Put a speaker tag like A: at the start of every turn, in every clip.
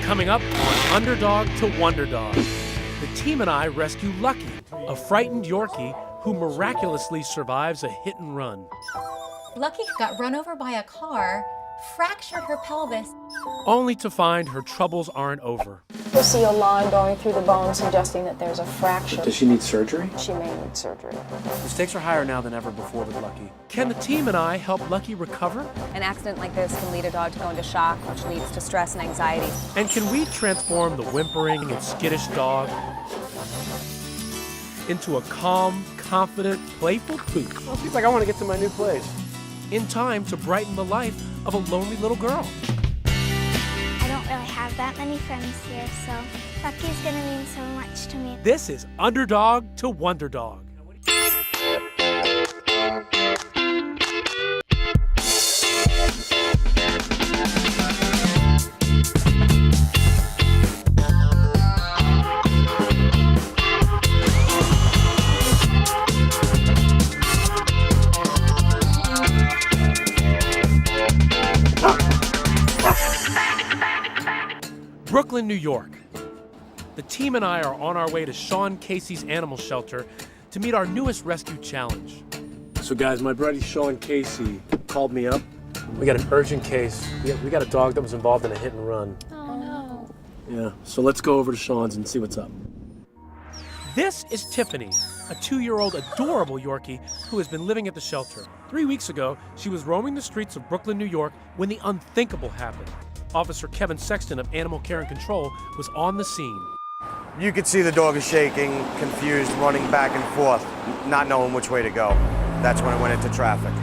A: Coming up on Underdog to Wonderdog, the team and I rescue Lucky, a frightened Yorkie who miraculously survives a hit and run.
B: Lucky got run over by a car, fractured her pelvis.
A: Only to find her troubles aren't over.
C: You'll see a line going through the bone suggesting that there's a fracture.
D: Does she need surgery?
C: She may need surgery.
A: The stakes are higher now than ever before with Lucky. Can the team and I help Lucky recover?
E: An accident like this can lead a dog to go into shock, which leads to stress and anxiety.
A: And can we transform the whimpering and skittish dog into a calm, confident, playful poop?
D: Well, seems like I want to get to my new place.
A: In time to brighten the life of a lonely little girl.
F: I don't really have that many friends here, so Lucky's gonna mean so much to me.
A: This is Underdog to Wonderdog. Brooklyn, New York. The team and I are on our way to Sean Casey's animal shelter to meet our newest rescue challenge.
D: So guys, my buddy Sean Casey called me up. We got an urgent case. We got a dog that was involved in a hit and run.
B: Oh no.
D: Yeah, so let's go over to Sean's and see what's up.
A: This is Tiffany, a 2-year-old adorable Yorkie who has been living at the shelter. 3 weeks ago, she was roaming the streets of Brooklyn, New York when the unthinkable happened. Officer Kevin Sexton of Animal Care and Control was on the scene.
G: You could see the dog is shaking, confused, running back and forth, not knowing which way to go. That's when it went into traffic.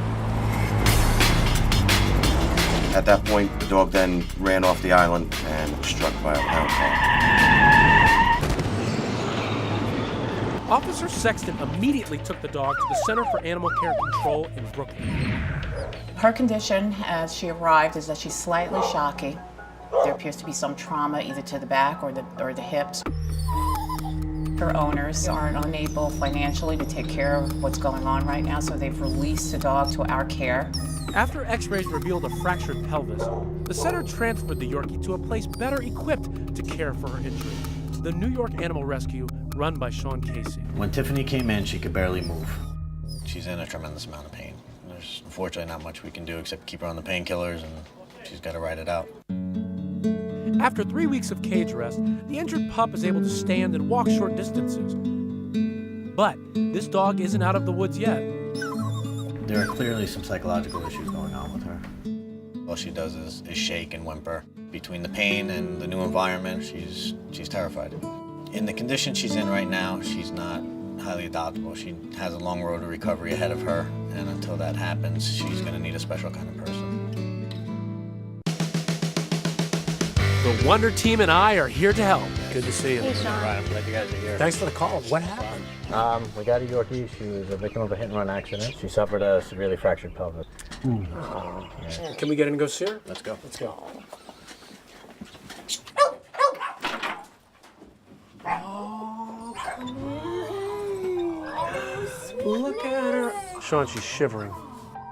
G: At that point, the dog then ran off the island and was struck by a pound car.
A: Officer Sexton immediately took the dog to the Center for Animal Care and Control in Brooklyn.
H: Her condition as she arrived is that she's slightly shocky. There appears to be some trauma either to the back or the hips. Her owners are unable financially to take care of what's going on right now, so they've released the dog to our care.
A: After x-rays revealed a fractured pelvis, the center transferred the Yorkie to a place better equipped to care for her injury, the New York Animal Rescue, run by Sean Casey.
I: When Tiffany came in, she could barely move. She's in a tremendous amount of pain. There's unfortunately not much we can do except keep her on the painkillers, and she's got to ride it out.
A: After 3 weeks of cage rest, the injured pup is able to stand and walk short distances. But this dog isn't out of the woods yet.
I: There are clearly some psychological issues going on with her. All she does is shake and whimper. Between the pain and the new environment, she's terrified. In the condition she's in right now, she's not highly adoptable. She has a long road to recovery ahead of her, and until that happens, she's going to need a special kind of person.
A: The Wonder Team and I are here to help.
D: Good to see you.
F: Hey, Sean.
I: Right, I'm glad you guys are here.
D: Thanks for the call. What happened?
I: We got a Yorkie. She was a victim of a hit-and-run accident. She suffered a severely fractured pelvis.
D: Yeah. Can we get in and go see her?
I: Let's go.
D: Let's go. Look at her. Sean, she's shivering.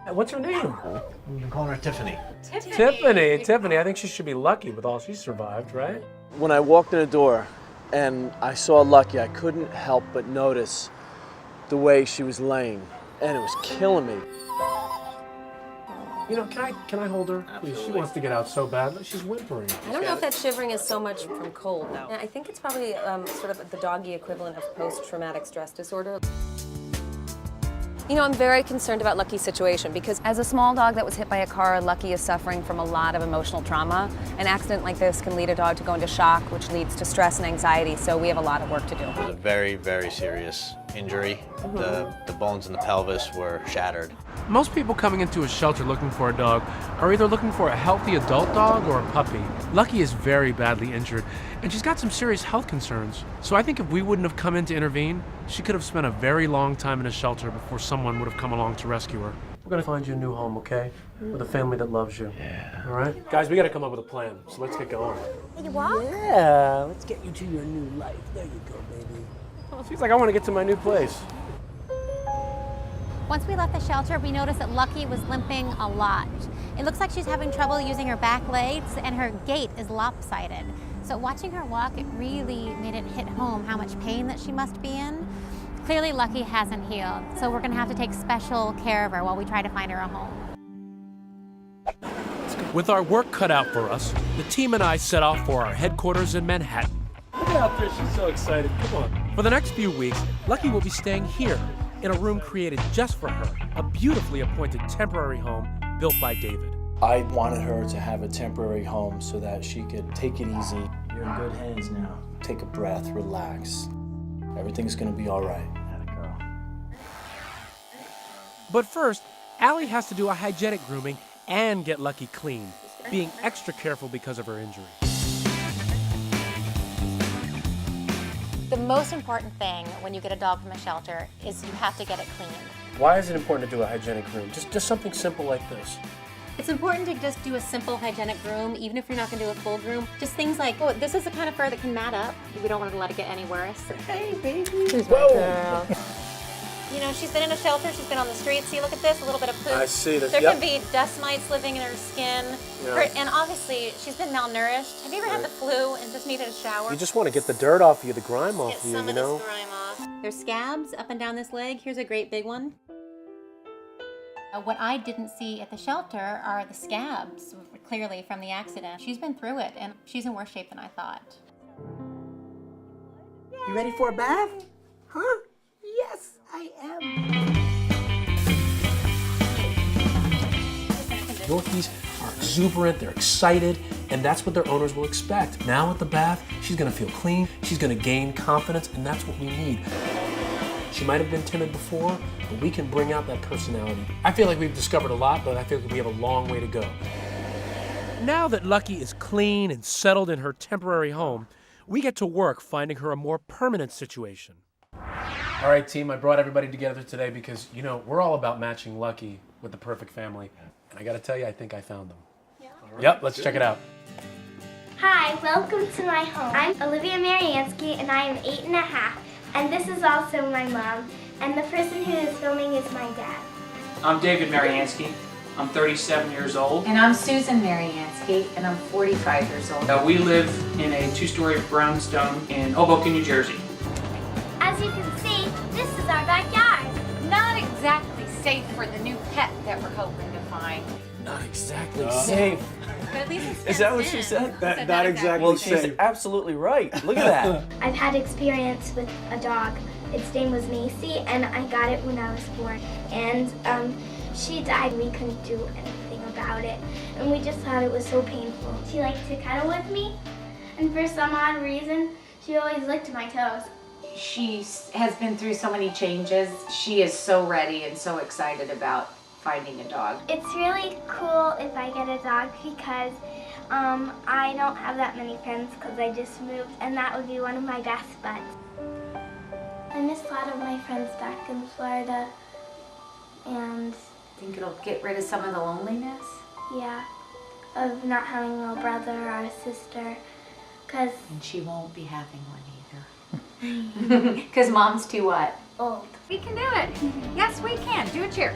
D: What's her name?
I: I'm calling her Tiffany.
D: Tiffany, I think she should be lucky with all she survived, right? When I walked in the door and I saw Lucky, I couldn't help but notice the way she was laying, and it was killing me. You know, can I hold her? Please, she wants to get out so bad. She's whimpering.
E: I don't know if that shivering is so much from cold. No. I think it's probably sort of the doggy equivalent of post-traumatic stress disorder. You know, I'm very concerned about Lucky's situation because as a small dog that was hit by a car, Lucky is suffering from a lot of emotional trauma. An accident like this can lead a dog to go into shock, which leads to stress and anxiety, so we have a lot of work to do.
I: It was a very, very serious injury. The bones in the pelvis were shattered.
A: Most people coming into a shelter looking for a dog are either looking for a healthy adult dog or a puppy. Lucky is very badly injured, and she's got some serious health concerns. So I think if we wouldn't have come in to intervene, she could have spent a very long time in a shelter before someone would have come along to rescue her.
D: We're gonna find you a new home, okay? With a family that loves you. Yeah. All right? Guys, we gotta come up with a plan, so let's get going.
F: You walk?
D: Yeah, let's get you to your new life. There you go, baby. Well, it seems like I want to get to my new place.
F: Once we left the shelter, we noticed that Lucky was limping a lot. It looks like she's having trouble using her back legs, and her gait is lopsided.
J: So watching her walk, it really made it hit home how much pain that she must be in. Clearly Lucky hasn't healed, so we're gonna have to take special care of her while we try to find her a home.
A: With our work cut out for us, the team and I set off for our headquarters in Manhattan. Look out there, she's so excited. Come on. For the next few weeks, Lucky will be staying here in a room created just for her, a beautifully appointed temporary home built by David.
D: I wanted her to have a temporary home so that she could take it easy. You're in good hands now. Take a breath, relax. Everything's gonna be all right. Atta girl.
A: But first, Allie has to do a hygienic grooming and get Lucky clean, being extra careful because of her injury.
J: The most important thing when you get a dog from a shelter is you have to get it cleaned.
A: Why is it important to do a hygienic groom? Just something simple like this.
B: It's important to just do a simple hygienic groom, even if you're not gonna do a full groom. Just things like, oh, this is the kind of fur that can mat up. We don't want to let it get any worse.
C: Hey, baby. She's my girl.
B: You know, she's been in a shelter, she's been on the streets. See, look at this, a little bit of poop.
D: I see this,
B: There
D: yep.
B: can be dust mites living in her skin.
D: Yeah.
B: And obviously, she's been malnourished. Have you ever had the flu and just needed a shower?
A: You just want to get the dirt off you, the grime off
B: Get
A: you,
B: some
A: you
B: of
A: know?
B: this grime off. There's scabs up and down this leg. Here's a great big one.
J: What I didn't see at the shelter are the scabs, clearly from the accident. She's been through it, and she's in worse shape than I thought.
K: You ready for a bath? Huh? Yes, I am.
A: Yorkies are exuberant, they're excited, and that's what their owners will expect. Now with the bath, she's gonna feel clean, she's gonna gain confidence, and that's what we need. She might have been timid before, but we can bring out that personality. I feel like we've discovered a lot, but I feel like we have a long way to go. Now that Lucky is clean and settled in her temporary home, we get to work finding her a more permanent situation. All right, team, I brought everybody together today because, you know, we're all about matching Lucky with the perfect family. And I gotta tell you, I think I found them. Yeah. Yep, let's check it out.
F: Hi, welcome to my home. I'm Olivia Mariansky and I am 8.5. And this is also my mom. And the person who is filming is my dad.
L: I'm David Mariansky. I'm 37 years old.
H: And I'm Susan Mariansky, and I'm 45 years old.
L: We live in a 2-story brownstone in Hoboken, New Jersey.
F: As you can see, this is our backyard.
H: Not exactly safe for the new pet that we're hoping to find.
D: Not exactly safe.
B: But at least it's
D: Is that what she said? Not exactly
K: Well,
D: safe.
K: she's absolutely right. Look at that.
F: I've had experience with a dog. Its name was Macy, and I got it when I was born. And she died. We couldn't do anything about it, and we just thought it was so painful. She liked to cuddle with me, and for some odd reason, she always licked my toes.
H: She has been through so many changes. She is so ready and so excited about finding a dog.
F: It's really cool if I get a dog because I don't have that many friends because I just moved, and that would be one of my best bets. I miss a lot of my friends back in Florida, and
H: Think it'll get rid of some of the loneliness?
F: yeah, of not having a brother or a sister, because
H: And she won't be having one either. Because mom's too what?
F: old.
H: We can do it. Yes, we can. Do a cheer.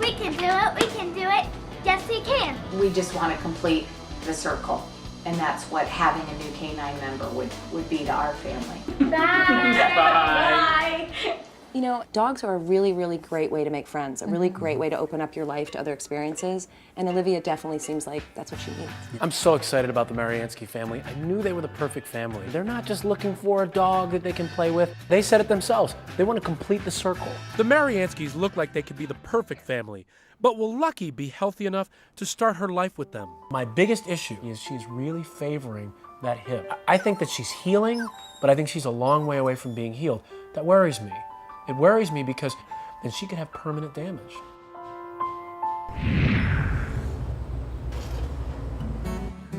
F: We can do it, we can do it. Yes, we can.
H: We just want to complete the circle. And that's what having a new canine member would be to our family.
F: Bye.
L: Bye.
F: Bye.
E: You know, dogs are a really, really great way to make friends, a really great way to open up your life to other experiences, and Olivia definitely seems like that's what she needs.
A: I'm so excited about the Mariansky family. I knew they were the perfect family. They're not just looking for a dog that they can play with. They said it themselves. They want to complete the circle. The Marianskys look like they could be the perfect family. But will Lucky be healthy enough to start her life with them? My biggest issue is she's really favoring that hip. I think that she's healing, but I think she's a long way away from being healed. That worries me. It worries me because then she could have permanent damage.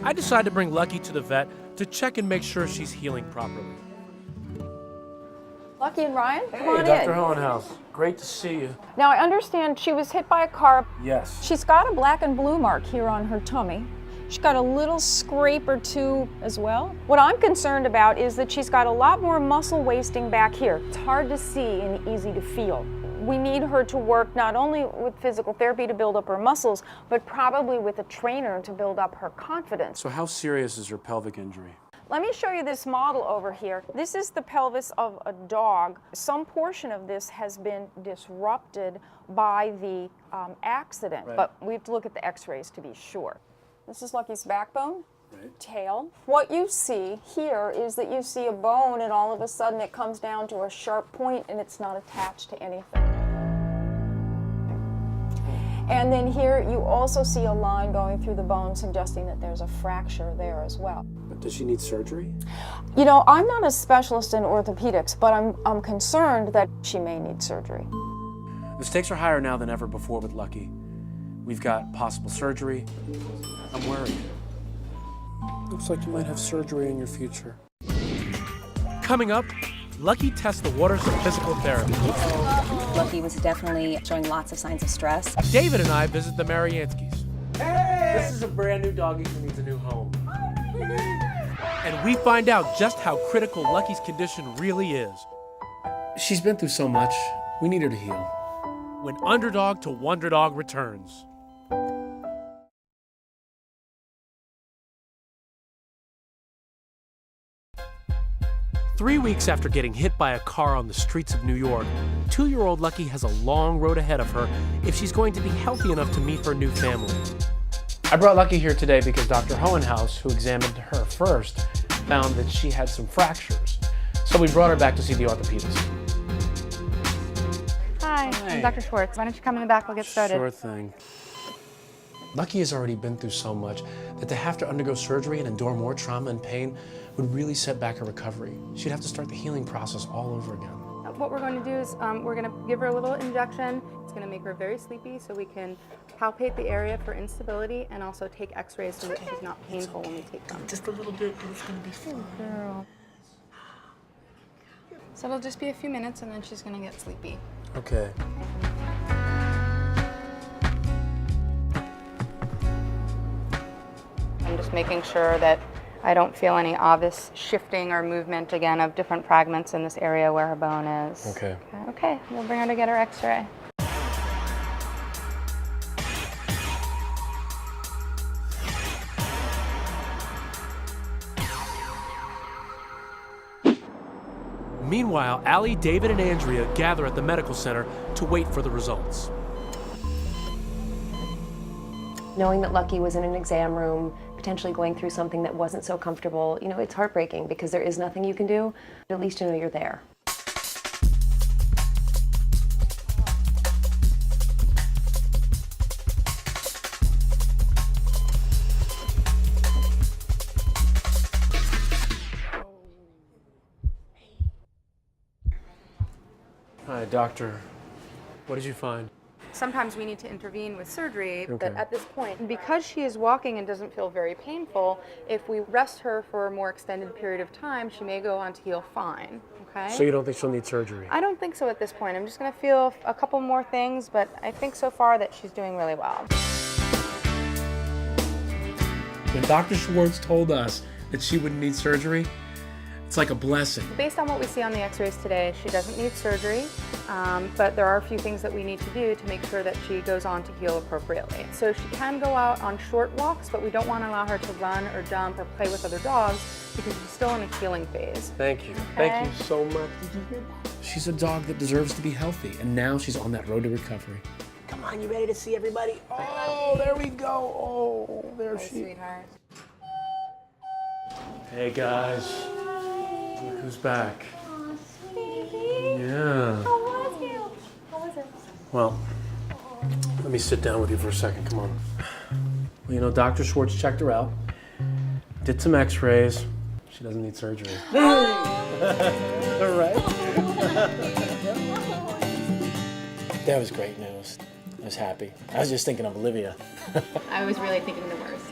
A: I decided to bring Lucky to the vet to check and make sure she's healing properly.
C: Lucky and Ryan, come
A: Hey,
C: on
A: Dr.
C: in.
A: Hohenhaus. Great to see you.
C: Now, I understand she was hit by a car.
A: Yes.
C: She's got a black and blue mark here on her tummy. She's got a little scrape or two as well. What I'm concerned about is that she's got a lot more muscle wasting back here. It's hard to see and easy to feel. We need her to work not only with physical therapy to build up her muscles, but probably with a trainer to build up her confidence.
A: So how serious is her pelvic injury?
C: Let me show you this model over here. This is the pelvis of a dog. Some portion of this has been disrupted by the accident, but we have to look at the x-rays to be sure. This is Lucky's backbone, tail. What you see here is that you see a bone and all of a sudden it comes down to a sharp point and it's not attached to anything. And then here you also see a line going through the bone suggesting that there's a fracture there as well.
A: But does she need surgery?
C: You know, I'm not a specialist in orthopedics, but I'm concerned that she may need surgery.
A: The stakes are higher now than ever before with Lucky. We've got possible surgery. I'm worried. Looks like you might have surgery in your future. Coming up, Lucky tests the waters of physical therapy.
E: Lucky was definitely showing lots of signs of stress.
A: David and I visit the Marianskis. This is a brand new doggy who needs a new home. And we find out just how critical Lucky's condition really is. She's been through so much, we need her to heal. When Underdog to Wonder Dog returns. Three weeks after getting hit by a car on the streets of New York, 2-year-old Lucky has a long road ahead of her if she's going to be healthy enough to meet her new family. I brought Lucky here today because Dr. Hohenhaus, who examined her first, found that she had some fractures. So we brought her back to see the orthopedist.
M: Hi, I'm Dr. Schwartz. Why don't you come in the back, we'll get started.
A: Sure thing. Lucky has already been through so much that to have to undergo surgery and endure more trauma and pain would really set back her recovery. She'd have to start the healing process all over again.
M: What we're going to do is we're going to give her a little injection. It's going to make her very sleepy so we can palpate the area for instability and also take x-rays so that she's not painful when we take them.
K: Just a little bit, but it's going to be fine.
M: Girl. So it'll just be a few minutes and then she's going to get sleepy.
A: Okay.
M: I'm just making sure that I don't feel any obvious shifting or movement again of different fragments in this area where her bone is.
A: Okay.
M: Okay, we'll bring her to get her x-ray.
A: Meanwhile, Allie, David, and Andrea gather at the medical center to wait for the results.
E: Knowing that Lucky was in an exam room, potentially going through something that wasn't so comfortable, you know, it's heartbreaking because there is nothing you can do, but at least you know you're there.
A: Hi, doctor. What did you find?
M: Sometimes we need to intervene with surgery,
A: Okay.
M: but at this point, because she is walking and doesn't feel very painful, if we rest her for a more extended period of time, she may go on to heal fine, okay?
A: So you don't think she'll need surgery?
M: I don't think so at this point. I'm just going to feel a couple more things, but I think so far that she's doing really well.
A: When Dr. Schwartz told us that she wouldn't need surgery, it's like a blessing.
M: Based on what we see on the x-rays today, she doesn't need surgery, but there are a few things that we need to do to make sure that she goes on to heal appropriately. So she can go out on short walks, but we don't want to allow her to run or jump or play with other dogs because she's still in a healing phase.
A: Thank you.
M: Okay.
A: Thank you so much. Did you hear that? She's a dog that deserves to be healthy, and now she's on that road to recovery.
K: Come on, you ready to see everybody?
A: Oh, there we go. Oh, there she is.
M: Sweetheart.
A: Hey, guys. Look who's back.
F: Aw, sweetie.
A: Yeah.
F: How was you? How was it?
A: Well, let me sit down with you for a second. Come on. Well, you know, Dr. Schwartz checked her out, did some x-rays. She doesn't need surgery. All right. That was great news. I was happy. I was just thinking of Olivia.
M: I was really thinking the worst.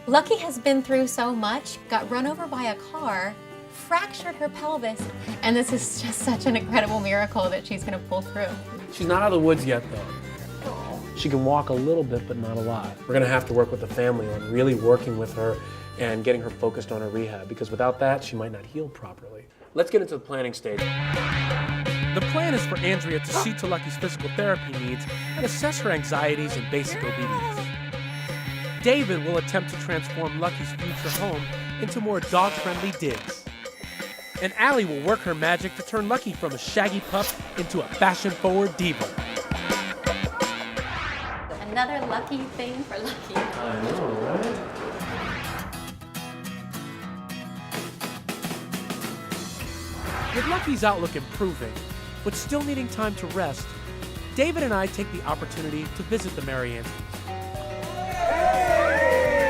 B: Lucky has been through so much, got run over by a car, fractured her pelvis, and this is just such an incredible miracle that she's going to pull through.
A: She's not out of the woods yet, though. She can walk a little bit, but not a lot. We're gonna have to work with the family on really working with her and getting her focused on her rehab, because without that, she might not heal properly. Let's get into the planning stage. The plan is for Andrea to see to Lucky's physical therapy needs and assess her anxieties and basic obedience. David will attempt to transform Lucky's future home into more dog-friendly digs. And Allie will work her magic to turn Lucky from a shaggy pup into a fashion-forward diva.
B: Another lucky thing for Lucky.
A: I know, right? With Lucky's outlook improving, but still needing time to rest, David and I take the opportunity to visit the Marianskis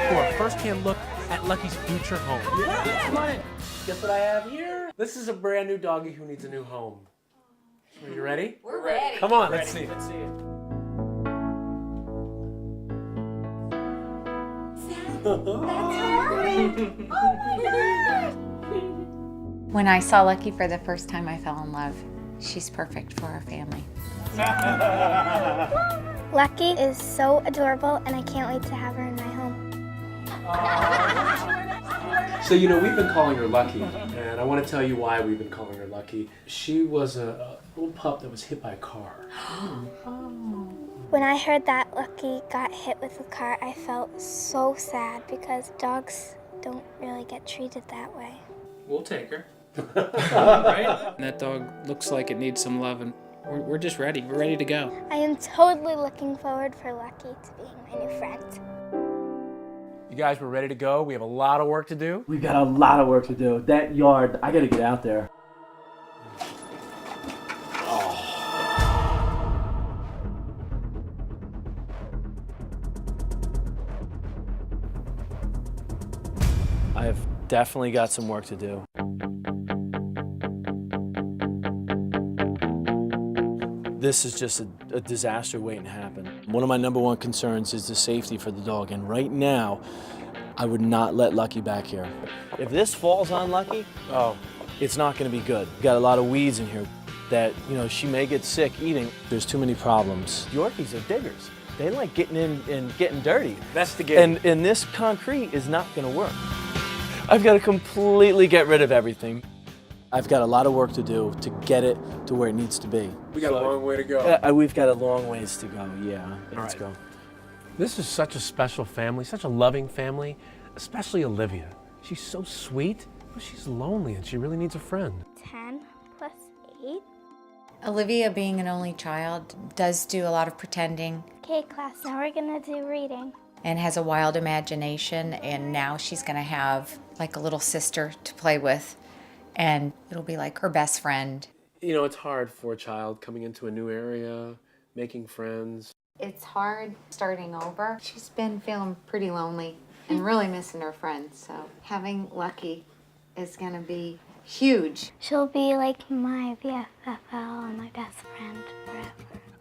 A: for a first-hand look at Lucky's future home. Come on in. Guess what I have here? This is a brand new doggy who needs a new home. Are you ready?
E: We're ready.
A: Come on, let's see it.
N: When I saw Lucky for the first time, I fell in love. She's perfect for our family.
F: Lucky is so adorable, and I can't wait to have her in my home.
A: So, you know, we've been calling her Lucky, and I want to tell you why we've been calling her Lucky. She was a little pup that was hit by a car.
F: When I heard that Lucky got hit with a car, I felt so sad because dogs don't really get treated that way.
L: We'll take her. Right? That dog looks like it needs some love, and we're just ready. We're ready to go.
F: I am totally looking forward for Lucky to being my new friend.
A: You guys, we're ready to go. We have a lot of work to do.
D: We've got a lot of work to do. That yard, I gotta get out there. I have definitely got some work to do. This is just a disaster waiting to happen. One of my number one concerns is the safety for the dog, and right now, I would not let Lucky back here. If this falls on Lucky, it's not gonna be good. We've got a lot of weeds in here that, you know, she may get sick eating. There's too many problems. Yorkies are diggers. They like getting in and getting dirty.
A: Investigating.
D: And this concrete is not gonna work. I've got to completely get rid of everything. I've got a lot of work to do to get it to where it needs to be.
A: We got a long way to go.
D: We've got a long ways to go, yeah. Let's go.
A: This is such a special family, such a loving family, especially Olivia. She's so sweet, but she's lonely and she really needs a friend.
F: 10 plus 8.
N: Olivia, being an only child, does do a lot of pretending
F: Okay, class, now we're gonna do reading.
N: and has a wild imagination, and now she's going to have like a little sister to play with, and it'll be like her best friend.
A: You know, it's hard for a child coming into a new area, making friends.
N: It's hard starting over. She's been feeling pretty lonely and really missing her friends, so having Lucky is going to be huge.
F: She'll be like my BFFL and my best friend forever.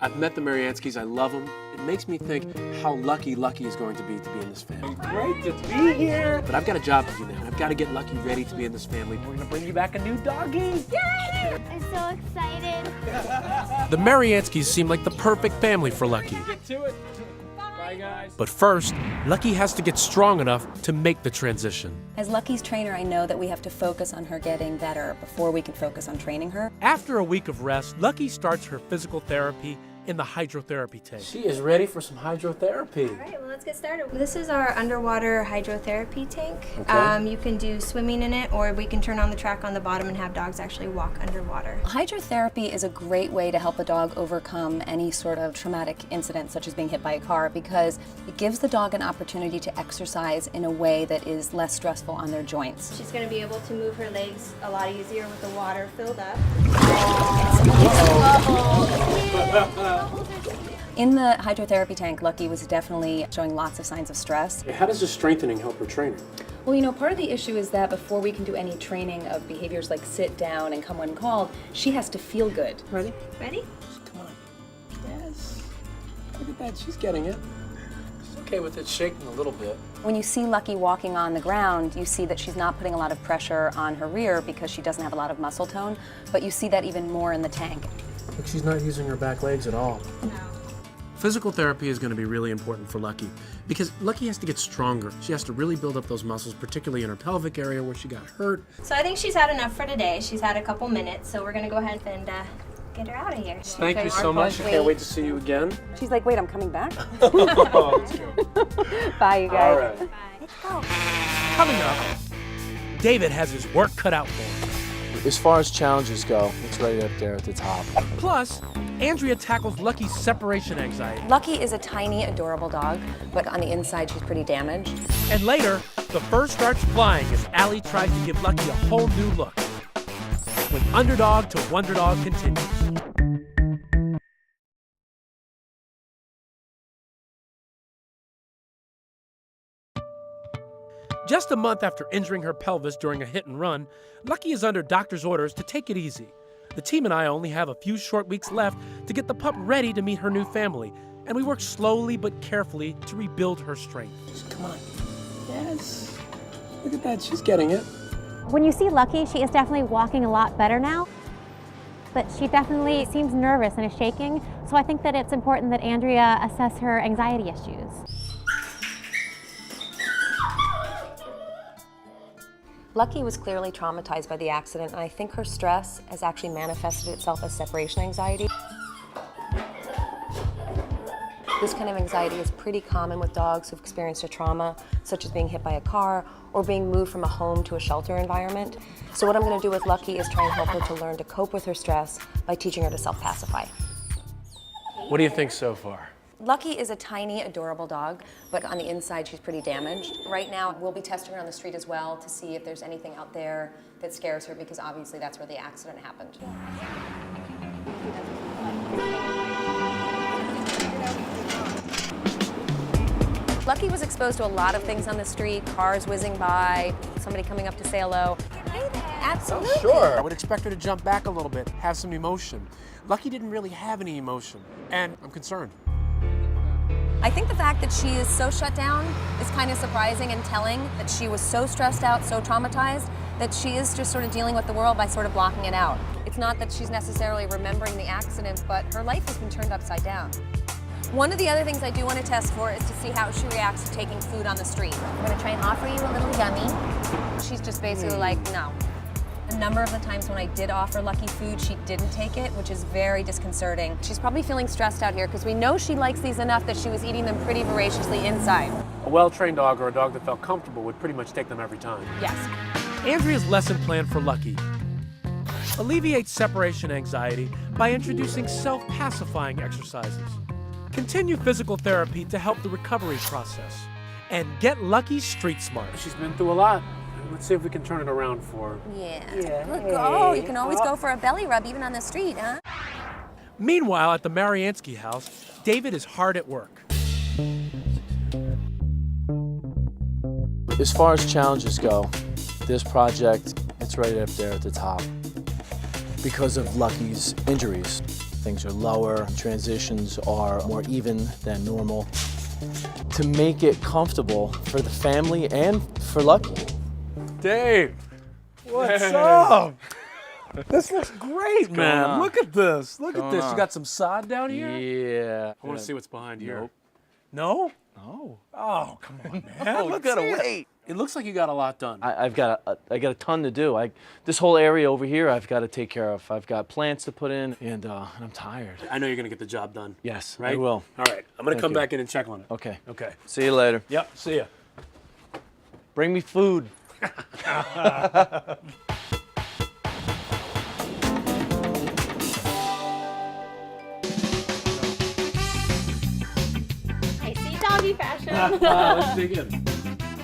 A: I've met the Marianskis, I love them. It makes me think how lucky Lucky is going to be in this family.
D: Great to be here.
A: But I've got a job to do now. I've got to get Lucky ready to be in this family.
D: We're gonna bring you back a new doggy.
F: Yay! I'm so excited.
A: The Marianskis seem like the perfect family for Lucky.
D: Get to it. Bye, guys.
A: But first, Lucky has to get strong enough to make the transition.
E: As Lucky's trainer, I know that we have to focus on her getting better before we can focus on training her.
A: After a week of rest, Lucky starts her physical therapy in the hydrotherapy tank.
D: She is ready for some hydrotherapy.
O: All right, well, let's get started. This is our underwater hydrotherapy tank.
D: Okay.
O: You can do swimming in it, or we can turn on the track on the bottom and have dogs actually walk underwater.
E: Hydrotherapy is a great way to help a dog overcome any sort of traumatic incident, such as being hit by a car, because it gives the dog an opportunity to exercise in a way that is less stressful on their joints.
O: She's going to be able to move her legs a lot easier with the water filled up.
E: In the hydrotherapy tank, Lucky was definitely showing lots of signs of stress.
A: How does this strengthening help her training?
E: Well, you know, part of the issue is that before we can do any training of behaviors like sit down and come when called, she has to feel good.
A: Ready?
O: Ready?
A: Come on. Yes. Look at that, she's getting it. She's okay with it shaking a little bit.
E: When you see Lucky walking on the ground, you see that she's not putting a lot of pressure on her rear because she doesn't have a lot of muscle tone, but you see that even more in the tank.
A: Look, she's not using her back legs at all.
O: No.
A: Physical therapy is going to be really important for Lucky because Lucky has to get stronger. She has to really build up those muscles, particularly in her pelvic area where she got hurt.
O: So I think she's had enough for today. She's had a couple minutes, so we're going to go ahead and get her out of here.
A: Thank you so much. I can't wait to see you again.
E: She's like, wait, I'm coming back?
A: Oh, that's good.
E: Bye, you guys.
A: All right.
O: Let's go.
A: Coming up, David has his work cut out for him.
D: As far as challenges go, it's right up there at the top.
A: Plus, Andrea tackles Lucky's separation anxiety.
E: Lucky is a tiny, adorable dog, but on the inside, she's pretty damaged.
A: And later, the fur starts flying as Allie tries to give Lucky a whole new look. When Underdog to Wonder Dog continues. Just a month after injuring her pelvis during a hit and run, Lucky is under doctor's orders to take it easy. The team and I only have a few short weeks left to get the pup ready to meet her new family, and we work slowly but carefully to rebuild her strength.
P: Come on. Yes. Look at that, she's getting it.
J: When you see Lucky, she is definitely walking a lot better now, but she definitely seems nervous and is shaking, so I think that it's important that Andrea assess her anxiety issues.
E: Lucky was clearly traumatized by the accident, and I think her stress has actually manifested itself as separation anxiety. This kind of anxiety is pretty common with dogs who've experienced a trauma, such as being hit by a car or being moved from a home to a shelter environment. So what I'm going to do with Lucky is try and help her to learn to cope with her stress by teaching her to self-pacify.
A: What do you think so far?
E: Lucky is a tiny, adorable dog, but on the inside, she's pretty damaged. Right now, we'll be testing her on the street as well to see if there's anything out there that scares her, because obviously that's where the accident happened. Lucky was exposed to a lot of things on the street, cars whizzing by, somebody coming up to say hello. Hey there. Absolutely.
A: Oh, sure. I would expect her to jump back a little bit, have some emotion. Lucky didn't really have any emotion, and I'm concerned.
E: I think the fact that she is so shut down is kind of surprising and telling, that she was so stressed out, so traumatized, that she is just sort of dealing with the world by sort of blocking it out. It's not that she's necessarily remembering the accident, but her life has been turned upside down. One of the other things I do want to test for is to see how she reacts to taking food on the street. I'm going to try and offer you a little yummy. She's just basically like, no. A number of the times when I did offer Lucky food, she didn't take it, which is very disconcerting. She's probably feeling stressed out here because we know she likes these enough that she was eating them pretty voraciously inside.
A: A well-trained dog or a dog that felt comfortable would pretty much take them every time.
E: Yes.
A: Andrea's lesson plan for Lucky: alleviate separation anxiety by introducing self-pacifying exercises. Continue physical therapy to help the recovery process. And get Lucky street smart. She's been through a lot. Let's see if we can turn it around for her.
E: Yeah. Good girl. You can always go for a belly rub even on the street, huh?
A: Meanwhile, at the Mariansky house, David is hard at work.
D: As far as challenges go, this project, it's right up there at the top. Because of Lucky's injuries, things are lower, transitions are more even than normal. To make it comfortable for the family and for Lucky.
A: Dave, what's up? This looks great, man.
D: on?
A: Look at this. Look at this.
D: on?
A: You got some sod down here?
D: Yeah.
A: I want to see what's behind here.
D: Nope.
A: No?
D: No.
A: Oh, come on, man.
D: No,
A: Let's
D: you gotta
A: see it.
D: wait.
A: It looks like you got a lot done.
D: I got a ton to do. This whole area over here, I've got to take care of. I've got plants to put in, and I'm tired.
A: I know you're going to get the job done.
D: Yes,
A: Right?
D: I will.
A: All right. I'm going to
D: Thank
A: come
D: you.
A: back in and check on it.
D: Okay.
A: Okay.
D: See you later.
A: Yep. See ya.
D: Bring me food.
J: I see doggy fashion.
A: Let's dig in.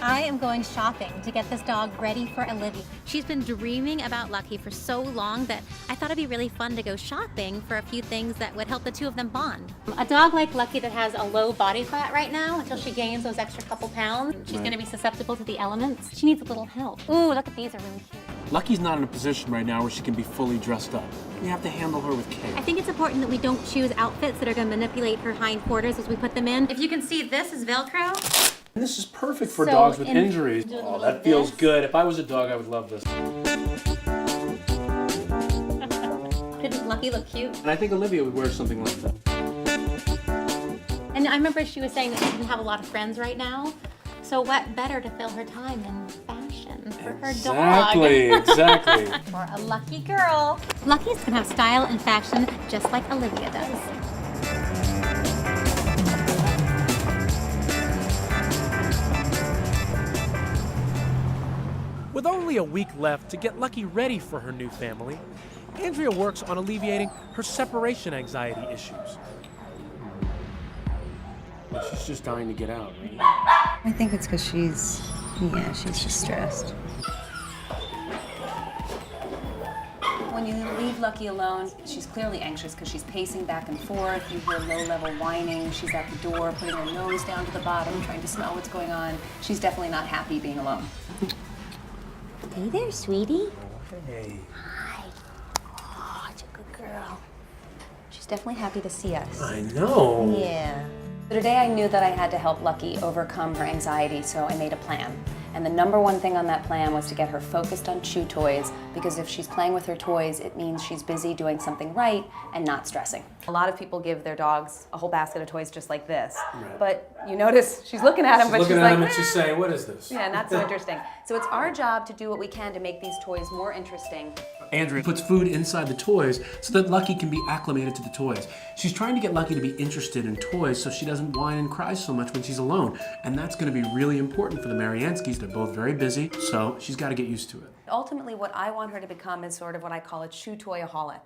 J: I am going shopping to get this dog ready for Olivia. She's been dreaming about Lucky for so long that I thought it'd be really fun to go shopping for a few things that would help the two of them bond. A dog like Lucky that has a low body fat right now, until she gains those extra couple pounds, she's going to be susceptible to the elements. She needs a little help. Ooh, look at these, are really cute.
A: Lucky's not in a position right now where she can be fully dressed up. We have to handle her with care.
J: I think it's important that we don't choose outfits that are going to manipulate her hindquarters as we put them in. If you can see, this is Velcro.
A: And this is perfect for
J: So
A: dogs with
J: in-
A: injuries.
J: do a
A: Oh,
J: little
A: that
J: of
A: feels
J: this.
A: good. If I was a dog, I would love this.
J: Didn't Lucky look cute?
A: And I think Olivia would wear something like that.
J: And I remember she was saying that she didn't have a lot of friends right now. So what better to fill her time in fashion for her
A: Exactly,
J: dog?
A: exactly.
J: For a lucky girl. Lucky's gonna have style and fashion just like Olivia does.
A: With only a week left to get Lucky ready for her new family, Andrea works on alleviating her separation anxiety issues. She's just dying to get out, right?
Q: I think it's because she's just stressed.
E: When you leave Lucky alone, she's clearly anxious because she's pacing back and forth. You hear low-level whining. She's at the door, putting her nose down to the bottom, trying to smell what's going on. She's definitely not happy being alone.
J: Hey there, sweetie.
A: Hey.
E: Hi. Oh, it's a good girl. She's definitely happy to see us.
A: I know.
E: Yeah. So today I knew that I had to help Lucky overcome her anxiety, so I made a plan. And the number one thing on that plan was to get her focused on chew toys, because if she's playing with her toys, it means she's busy doing something right and not stressing. A lot of people give their dogs a whole basket of toys just like this.
A: Right.
E: But you notice she's looking at them, but she's like,
A: and she's saying, what is this?
E: yeah, not so interesting. So it's our job to do what we can to make these toys more interesting.
A: Andrea puts food inside the toys so that Lucky can be acclimated to the toys. She's trying to get Lucky to be interested in toys so she doesn't whine and cry so much when she's alone. And that's going to be really important for the Marianskis. They're both very busy, so she's got to get used to it.
E: Ultimately, what I want her to become is sort of what I call a chew toyaholic.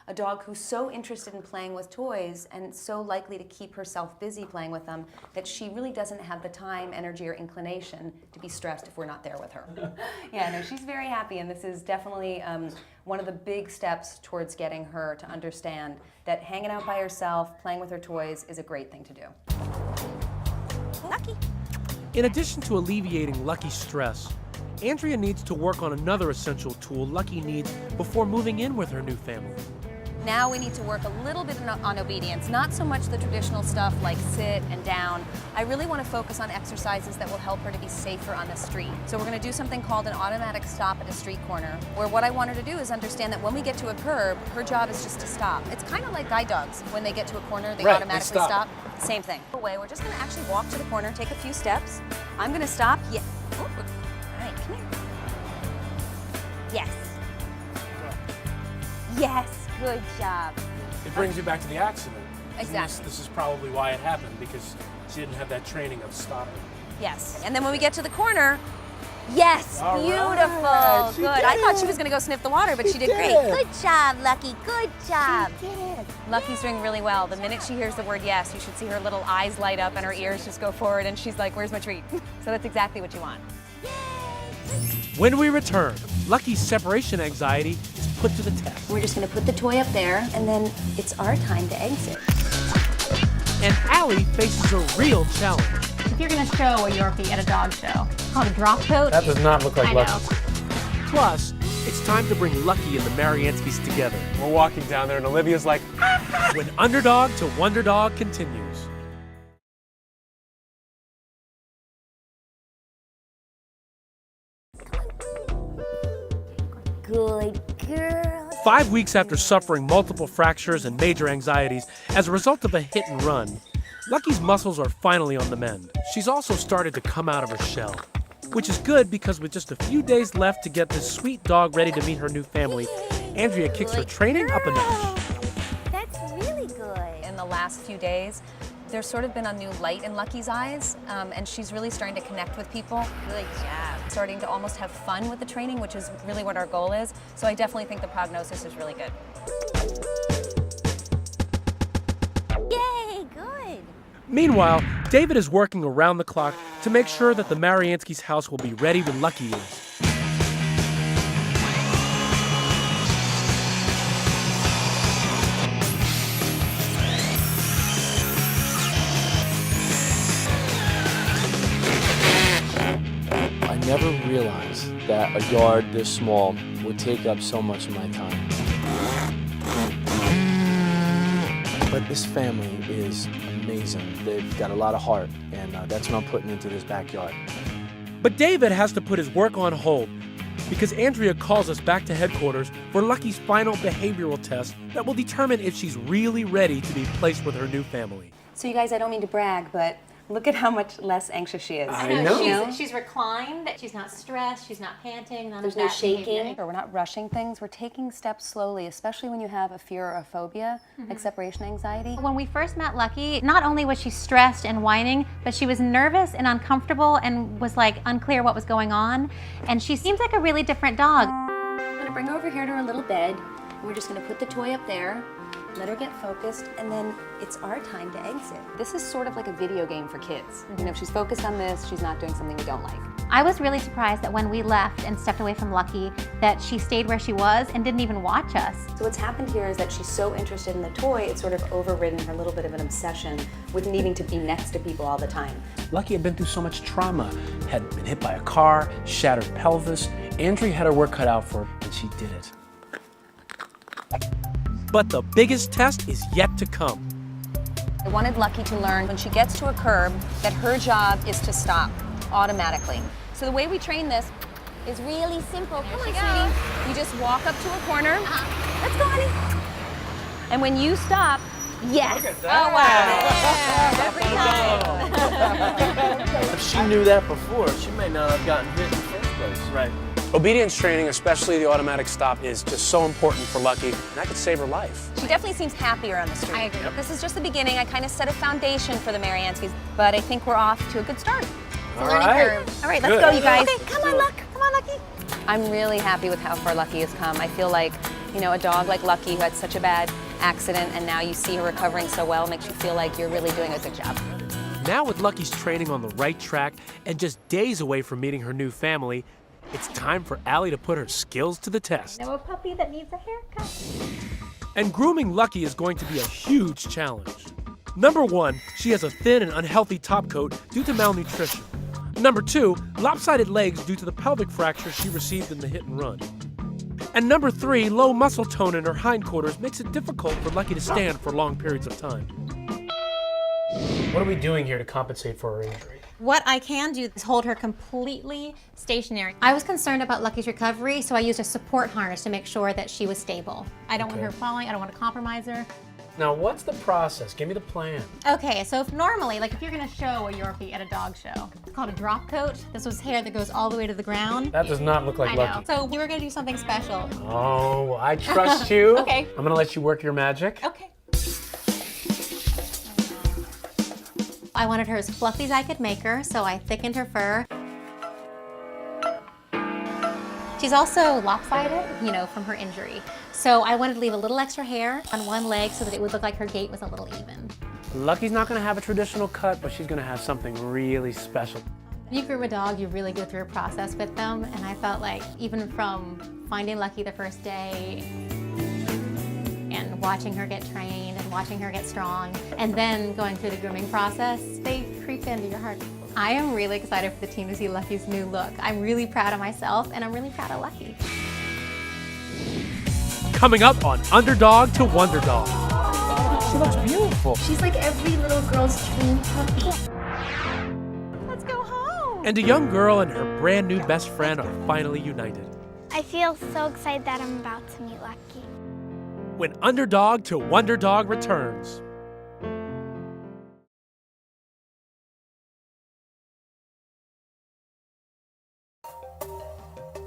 E: A dog who's so interested in playing with toys and so likely to keep herself busy playing with them that she really doesn't have the time, energy, or inclination to be stressed if we're not there with her. Yeah, no, she's very happy, and this is definitely one of the big steps towards getting her to understand that hanging out by herself, playing with her toys, is a great thing to do.
J: Lucky.
A: In addition to alleviating Lucky's stress, Andrea needs to work on another essential tool Lucky needs before moving in with her new family.
E: Now we need to work a little bit on obedience, not so much the traditional stuff like sit and down. I really want to focus on exercises that will help her to be safer on the street. So we're going to do something called an automatic stop at a street corner, where what I want her to do is understand that when we get to a curb, her job is just to stop. It's kind of like guide dogs. When they get to a corner, they automatically stop. Same thing. Away, we're just going to actually walk to the corner, take a few steps. I'm going to stop. Yeah. Oh, all right, come here. Yes. Yes. Good job.
A: It brings me back to the accident.
E: Exactly.
A: This is probably why it happened, because she didn't have that training of stopping.
E: Yes. And then when we get to the corner, yes,
A: All
E: beautiful.
A: right, she
E: Good.
A: did
E: I thought
A: it.
E: she was going to go sniff the water, but she did great. Good job, Lucky. Good job. Lucky's doing really well. The minute she hears the word yes, you should see her little eyes light up and her ears just go forward, and she's like, where's my treat? So that's exactly what you want.
A: When we return, Lucky's separation anxiety is put to the test.
E: We're just going to put the toy up there, and then it's our time to exit.
A: And Allie faces a real challenge.
J: If you're gonna show a Yorkie at a dog show, it's called a drop tote.
A: That does not look like
J: I
A: Lucky. Plus, it's time to bring Lucky and the Marianskis together. We're walking down there and Olivia's like, when Underdog to Wonder Dog continues.
E: Good girl.
A: 5 weeks after suffering multiple fractures and major anxieties as a result of a hit and run, Lucky's muscles are finally on the mend. She's also started to come out of her shell, which is good because with just a few days left to get this sweet dog ready to meet her new family, Andrea kicks her training up a notch.
E: That's really good. In the last few days, there's sort of been a new light in Lucky's eyes, and she's really starting to connect with people. Good job. Starting to almost have fun with the training, which is really what our goal is. So I definitely think the prognosis is really good.
J: Yay, good.
A: Meanwhile, David is working around the clock to make sure that the Marianskis' house will be ready when Lucky is.
D: I never realized that a yard this small would take up so much of my time. But this family is amazing. They've got a lot of heart, and that's what I'm putting into this backyard.
A: But David has to put his work on hold because Andrea calls us back to headquarters for Lucky's final behavioral test that will determine if she's really ready to be placed with her new family.
E: So you guys, I don't mean to brag, but Look at how much less anxious she is.
A: I know.
J: She's reclined. She's not stressed. She's not panting. None
E: There's
J: of
E: no
J: that
E: shaking.
J: behavior.
E: We're not rushing things. We're taking steps slowly, especially when you have a fear or a phobia, like separation anxiety.
J: When we first met Lucky, not only was she stressed and whining, but she was nervous and uncomfortable and was like unclear what was going on. And she seems like a really different dog.
E: I'm gonna bring her over here to her little bed. And we're just gonna put the toy up there, let her get focused, and then it's our time to exit. This is sort of like a video game for kids. You know, if she's focused on this, she's not doing something we don't like.
J: I was really surprised that when we left and stepped away from Lucky, that she stayed where she was and didn't even watch us.
E: So what's happened here is that she's so interested in the toy, it's sort of overridden her little bit of an obsession with needing to be next to people all the time.
A: Lucky had been through so much trauma, had been hit by a car, shattered pelvis. Andrea had her work cut out for her, and she did it. But the biggest test is yet to come.
E: I wanted Lucky to learn when she gets to a curb that her job is to stop automatically. So the way we train this is really simple. Come on, sweetie. You just walk up to a corner. Let's go, honey. And when you stop, yes. Oh, wow. Every time.
D: If she knew that before, she might not have gotten hit in the first place.
A: Right. Obedience training, especially the automatic stop, is just so important for Lucky, and that could save her life.
E: She definitely seems happier on the street.
J: I agree.
A: Yep.
E: This is just the beginning. I kind of set a foundation for the Marianskis, but I think we're off to a good start.
A: All right.
E: All right, let's
A: Good.
E: go, you guys.
J: Okay, come on, Luck. Come on, Lucky.
E: I'm really happy with how far Lucky has come. I feel like, you know, a dog like Lucky who had such a bad accident and now you see her recovering so well makes you feel like you're really doing a good job.
A: Now with Lucky's training on the right track and just days away from meeting her new family, it's time for Allie to put her skills to the test.
J: Now a puppy that needs a haircut.
A: And grooming Lucky is going to be a huge challenge. Number 1, she has a thin and unhealthy top coat due to malnutrition. Number 2, lopsided legs due to the pelvic fracture she received in the hit and run. And number 3, low muscle tone in her hindquarters makes it difficult for Lucky to stand for long periods of time. What are we doing here to compensate for her injury?
J: What I can do is hold her completely stationary. I was concerned about Lucky's recovery, so I used a support harness to make sure that she was stable. I don't want her falling, I don't want to compromise her.
A: Now, what's the process? Give me the plan.
J: Okay, so if normally, like if you're gonna show a Yorkie at a dog show, it's called a drop coat. This was hair that goes all the way to the ground.
A: That does not look like
J: I know.
A: Lucky.
J: So we were gonna do something special.
A: Oh, well, I trust you.
J: Okay.
A: I'm gonna let you work your magic.
J: Okay. I wanted her as fluffy as I could make her, so I thickened her fur. She's also lopsided, you know, from her injury. So I wanted to leave a little extra hair on one leg so that it would look like her gait was a little even.
A: Lucky's not gonna have a traditional cut, but she's gonna have something really special.
J: When you groom a dog, you really go through a process with them, and I felt like even from finding Lucky the first day and watching her get trained and watching her get strong, and then going through the grooming process, they creep into your heart. I am really excited for the team to see Lucky's new look. I'm really proud of myself, and I'm really proud of Lucky.
A: Coming up on Underdog to Wonder Dog. She looks beautiful.
F: She's like every little girl's dream puppy.
J: Let's go home.
A: And a young girl and her brand new best friend are finally united.
F: I feel so excited that I'm about to meet Lucky.
A: When Underdog to Wonder Dog returns.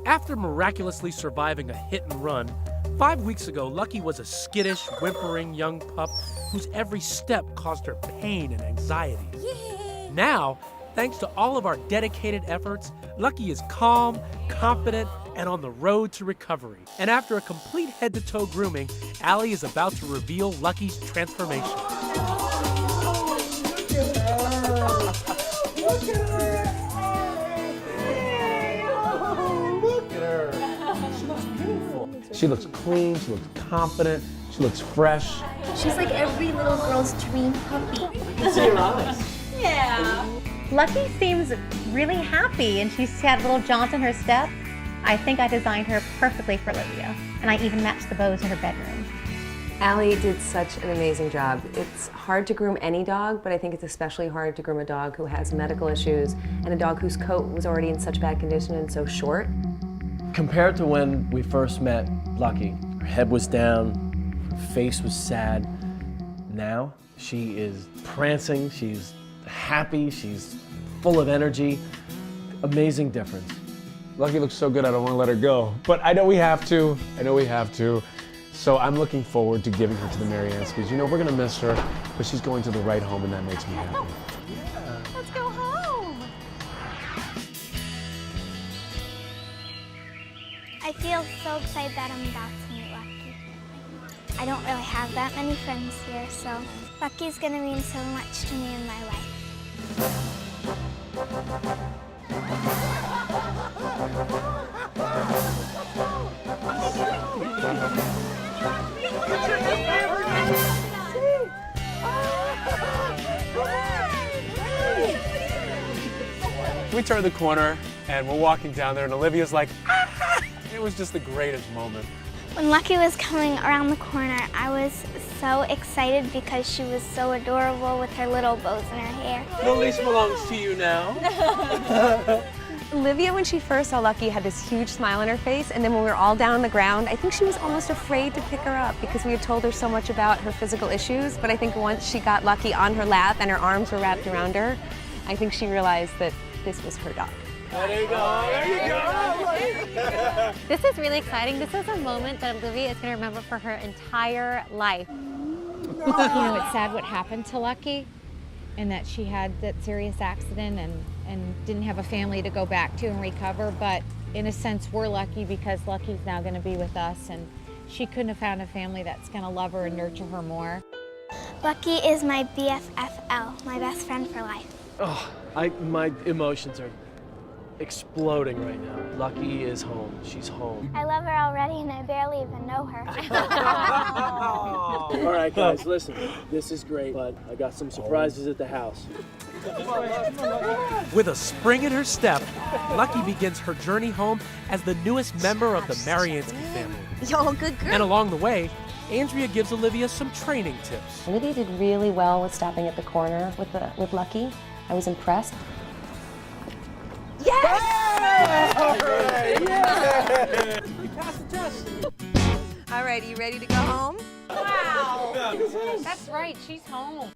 A: After miraculously surviving a hit and run, 5 weeks ago, Lucky was a skittish, whimpering young pup whose every step caused her pain and anxiety.
J: Yay.
A: Now, thanks to all of our dedicated efforts, Lucky is calm, confident, and on the road to recovery. And after a complete head-to-toe grooming, Allie is about to reveal Lucky's transformation. She looks clean, she looks confident, she looks fresh.
F: She's like every little girl's dream puppy.
A: It's in your eyes.
J: Yeah. Lucky seems really happy, and she's had little jaunts in her step. I think I designed her perfectly for Olivia, and I even matched the bows in her bedroom.
E: Allie did such an amazing job. It's hard to groom any dog, but I think it's especially hard to groom a dog who has medical issues and a dog whose coat was already in such bad condition and so short.
D: Compared to when we first met Lucky, her head was down, her face was sad. Now, she is prancing, she's happy, she's full of energy. Amazing difference.
A: Lucky looks so good, I don't want to let her go. But I know we have to. So I'm looking forward to giving her to the Marianskis. You know, we're going to miss her, but she's going to the right home, and that makes me happy.
J: Let's go home.
F: I feel so excited that I'm about to meet Lucky. I don't really have that many friends here, so Lucky's gonna mean so much to me in my life.
A: We turned the corner, and we're walking down there, and Olivia's like, ah! It was just the greatest moment.
F: When Lucky was coming around the corner, I was so excited because she was so adorable with her little bows in her hair.
D: The leash belongs to you now.
E: Olivia, when she first saw Lucky, had this huge smile on her face, and then when we were all down on the ground, I think she was almost afraid to pick her up because we had told her so much about her physical issues, but I think once she got Lucky on her lap and her arms were wrapped around her, I think she realized that this was her dog.
D: There you go, there you go.
J: This is really exciting. This is a moment that Olivia is going to remember for her entire life.
C: You know, it's sad what happened to Lucky and that she had that serious accident and didn't have a family to go back to and recover, but in a sense we're lucky because Lucky's now going to be with us and she couldn't have found a family that's going to love her and nurture her more.
F: Lucky is my BFFL, my best friend for life.
D: Oh, my emotions are exploding right now. Lucky is home. She's home.
F: I love her already and I barely even know her.
D: All right, guys, listen. This is great, but I got some surprises at the house.
A: With a spring in her step, Lucky begins her journey home as the newest member of the Mariansky family.
E: Y'all good girl.
A: And along the way, Andrea gives Olivia some training tips.
E: Olivia did really well with stopping at the corner with Lucky. I was impressed. Yes!
D: All right, yeah!
E: You passed the test. All right, you ready to go home?
C: Wow! That's right, she's home.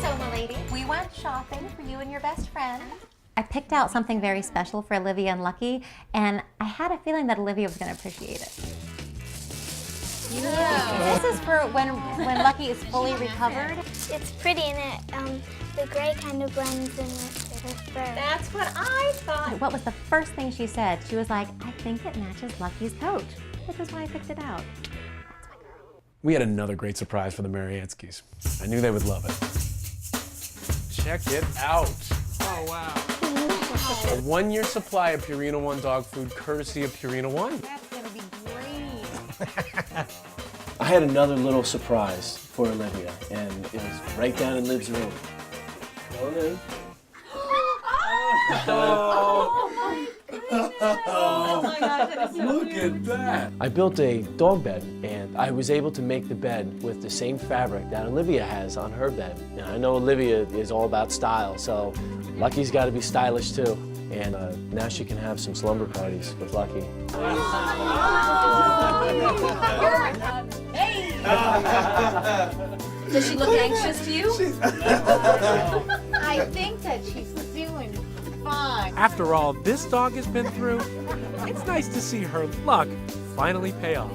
J: So, milady, we went shopping for you and your best friend. I picked out something very special for Olivia and Lucky, and I had a feeling that Olivia was going to appreciate it.
C: Yeah.
J: This is for when Lucky is fully recovered.
F: It's pretty and the gray kind of blends in with her fur.
J: That's what I thought. What was the first thing she said? She was like, I think it matches Lucky's coat, which is why I picked it out.
A: We had another great surprise for the Marianskis. I knew they would love it. Check it out. Oh, wow. A 1-year supply of Purina One dog food, courtesy of Purina One.
C: That's gonna be great.
D: I had another little surprise for Olivia, and it was right down in Liv's room. Go in.
C: Oh my gosh, that is so
A: Look at that.
D: I built a dog bed, and I was able to make the bed with the same fabric that Olivia has on her bed. And I know Olivia is all about style, so Lucky's got to be stylish too. And now she can have some slumber parties with Lucky.
E: Does she look anxious to you?
C: I think that she's doing fine.
A: After all this dog has been through, it's nice to see her luck finally pay off.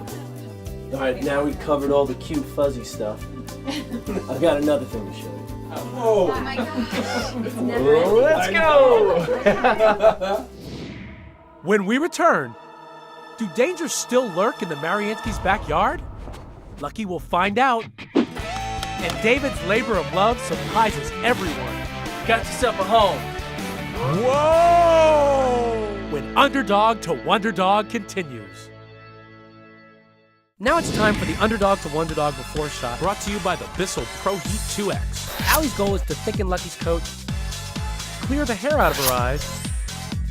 D: All right, now we've covered all the cute fuzzy stuff. I've got another thing to show you.
C: Oh my gosh. It's
D: Let's go!
A: When we return, do dangers still lurk in the Mariansky's backyard? Lucky will find out. And David's labor of love surprises everyone.
D: Got yourself a home.
A: Whoa! When Underdog to Wonder Dog continues. Now it's time for the Underdog to Wonder Dog Before Shot, brought to you by the Bissell Pro Heat 2X. Allie's goal is to thicken Lucky's coat, clear the hair out of her eyes,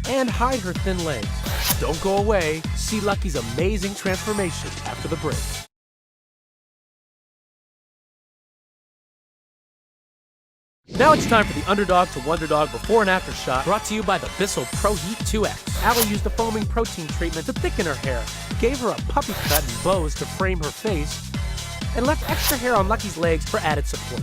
A: and hide her thin legs. Don't go away. See Lucky's amazing transformation after the break. Now it's time for the Underdog to Wonder Dog Before and After Shot, brought to you by the Bissell Pro Heat 2X. Allie used a foaming protein treatment to thicken her hair, gave her a puppy cut and bows to frame her face, and left extra hair on Lucky's legs for added support.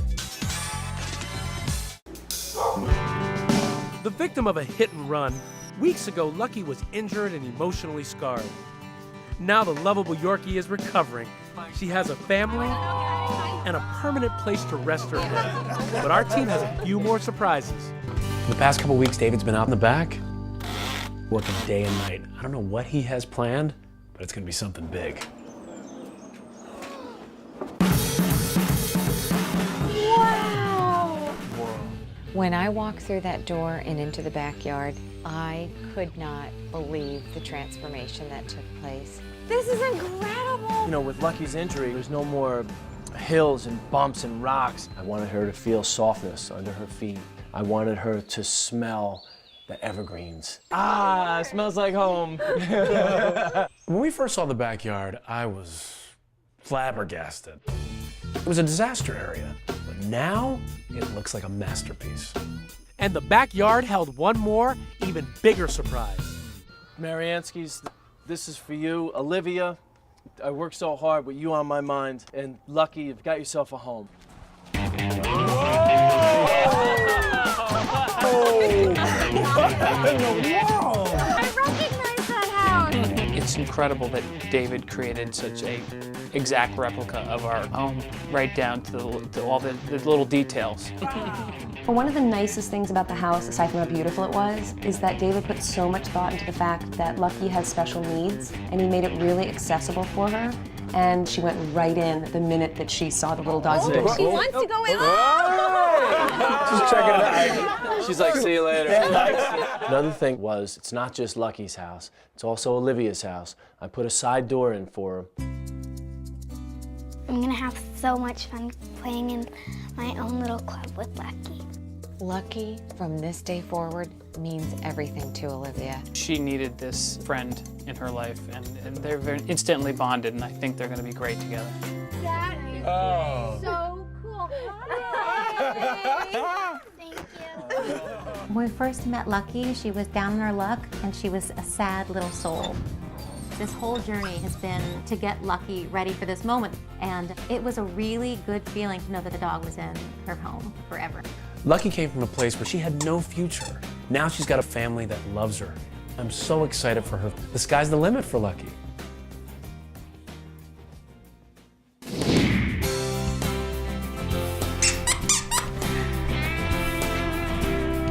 A: The victim of a hit and run, weeks ago Lucky was injured and emotionally scarred. Now the lovable Yorkie is recovering. She has a family and a permanent place to rest her head. But our team has a few more surprises. For the past couple weeks, David's been out in the back, working day and night. I don't know what he has planned, but it's gonna be something big.
N: Wow! When I walked through that door and into the backyard, I could not believe the transformation that took place. This is incredible!
D: You know, with Lucky's injury, there's no more hills and bumps and rocks. I wanted her to feel softness under her feet. I wanted her to smell the evergreens. Ah, smells like home.
A: When we first saw the backyard, I was flabbergasted. It was a disaster area, but now it looks like a masterpiece. And the backyard held one more, even bigger surprise.
D: Marianskis, this is for you. Olivia, I worked so hard with you on my mind, and Lucky, you've got yourself a home.
J: I recognize that house.
L: It's incredible that David created such a exact replica of our home, right down to all the little details.
E: But one of the nicest things about the house, aside from how beautiful it was, is that David put so much thought into the fact that Lucky has special needs, and he made it really accessible for her. And she went right in the minute that she saw the little doggy.
J: Oh, she wants to go in.
D: Just checking it out. She's like, see you later. Another thing was, it's not just Lucky's house, it's also Olivia's house. I put a side door in for her.
F: I'm gonna have so much fun playing in my own little club with Lucky.
N: Lucky, from this day forward, means everything to Olivia.
L: She needed this friend in her life, and they're very instantly bonded, and I think they're going to be great together.
F: That is so cool. Thank you.
J: When we first met Lucky, she was down on her luck, and she was a sad little soul. This whole journey has been to get Lucky ready for this moment, and it was a really good feeling to know that the dog was in her home forever.
A: Lucky came from a place where she had no future. Now she's got a family that loves her. I'm so excited for her. The sky's the limit for Lucky.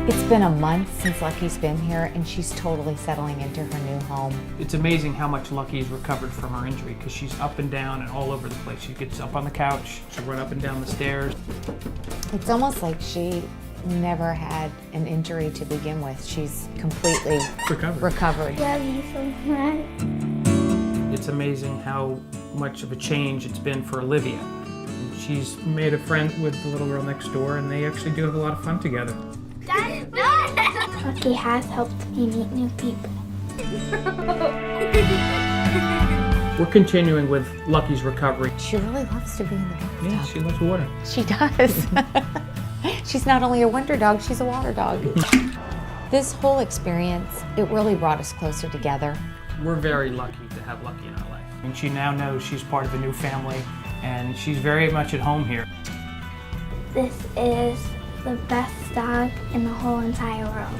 N: It's been a month since Lucky's been here, and she's totally settling into her new home.
L: It's amazing how much Lucky's recovered from her injury, because she's up and down and all over the place. She gets up on the couch, she'll run up and down the stairs.
N: It's almost like she never had an injury to begin with. She's completely recovered.
F: Love you so much.
L: It's amazing how much of a change it's been for Olivia. She's made a friend with the little girl next door, and they actually do have a lot of fun together.
F: Lucky has helped me meet new people.
L: We're continuing with Lucky's recovery.
N: She really loves to be in the bathtub.
L: Yeah, she loves water.
N: She does. She's not only a wonder dog, she's a water dog. This whole experience, it really brought us closer together.
L: We're very lucky to have Lucky in our life. And she now knows she's part of a new family, and she's very much at home here.
F: This is the best dog in the whole entire world.